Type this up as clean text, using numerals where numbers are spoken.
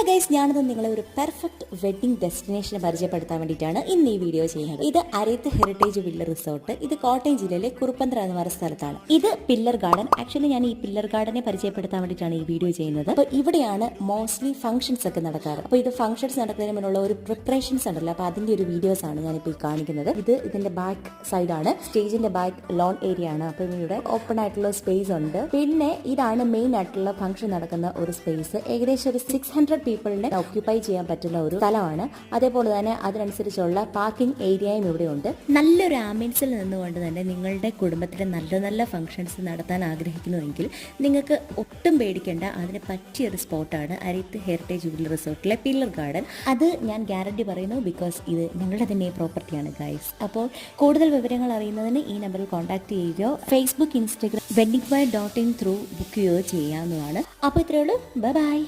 Hello guys, ഞാനിത് നിങ്ങളെ ഒരു പെർഫെക്റ്റ് വെഡിങ് ഡെസ്റ്റിനേഷൻ പരിചയപ്പെടുത്താൻ വേണ്ടിയിട്ടാണ് ഇന്ന് ഈ വീഡിയോ ചെയ്യുന്നത്. ഇത് അരയത്ത് ഹെറിറ്റേജ് വില്ല റിസോർട്ട്. ഇത് കോട്ടയം ജില്ലയിലെ കുറുപ്പന്തറ എന്ന് പറയുന്ന സ്ഥലത്താണ്. ഇത് പില്ലർ ഗാർഡൻ. ആക്ച്വലി ഞാൻ ഈ പില്ലർ ഗാർഡനെ പരിചയപ്പെടുത്താൻ വേണ്ടിയിട്ടാണ് ഈ വീഡിയോ ചെയ്യുന്നത്. അപ്പോൾ ഇവിടെയാണ് മോസ്റ്റ്ലി ഫംഗ്ഷൻസ് ഒക്കെ നടക്കാറ്. അപ്പോൾ ഇത് ഫംഗ്ഷൻസ് നടക്കുന്നതിന് മുന്നുള്ള ഒരു പ്രിപ്പറേഷൻസ് ഉണ്ടല്ലോ, അപ്പോൾ അതിന്റെ ഒരു വീഡിയോസ് ആണ് ഞാനിപ്പോൾ ഈ കാണിക്കുന്നത്. ഇത് ഇതിന്റെ ബാക്ക് സൈഡാണ്, സ്റ്റേജിന്റെ ബാക്ക് ലോൺ ഏരിയ ആണ്. അപ്പോൾ ഇവിടെ ഓപ്പൺ ആയിട്ടുള്ള സ്പേസ് ഉണ്ട്. പിന്നെ ഇതാണ് മെയിൻ ആയിട്ടുള്ള ഫംഗ്ഷൻ നടക്കുന്ന ഒരു സ്പേസ്. ഏകദേശം ഒരു 600 പീപ്പിളിനെ ഓക്യുപ്പൈ ചെയ്യാൻ പറ്റുന്ന ഒരു സ്ഥലമാണ്. അതേപോലെ തന്നെ അതിനനുസരിച്ചുള്ള പാർക്കിംഗ് ഏരിയയും ഇവിടെ ഉണ്ട്. നല്ലൊരു ആംബിയൻസിൽ നിന്നുകൊണ്ട് തന്നെ നിങ്ങളുടെ കുടുംബത്തിലെ നല്ല നല്ല ഫംഗ്ഷൻസ് നടത്താൻ ആഗ്രഹിക്കുന്നുവെങ്കിൽ നിങ്ങൾക്ക് ഒട്ടും പേടിക്കേണ്ട, അതിന് പറ്റിയൊരു സ്പോട്ടാണ് Arayathu heritage villa റിസോർട്ടിലെ pillar garden. അത് ഞാൻ ഗ്യാരണ്ടി പറയുന്നു, ബിക്കോസ് ഇത് ഞങ്ങളുടെ തന്നെ പ്രോപ്പർട്ടിയാണ് ഗൈസ്. അപ്പോൾ കൂടുതൽ വിവരങ്ങൾ അറിയുന്നതിന് ഈ നമ്പറിൽ കോൺടാക്ട് ചെയ്യുകയോ Facebook, Instagram, weddingby.in through book ചെയ്യുകയോ ചെയ്യാവുന്നതാണ്. അപ്പോൾ ഇത്രയേ ഉള്ളൂ. Bye bye.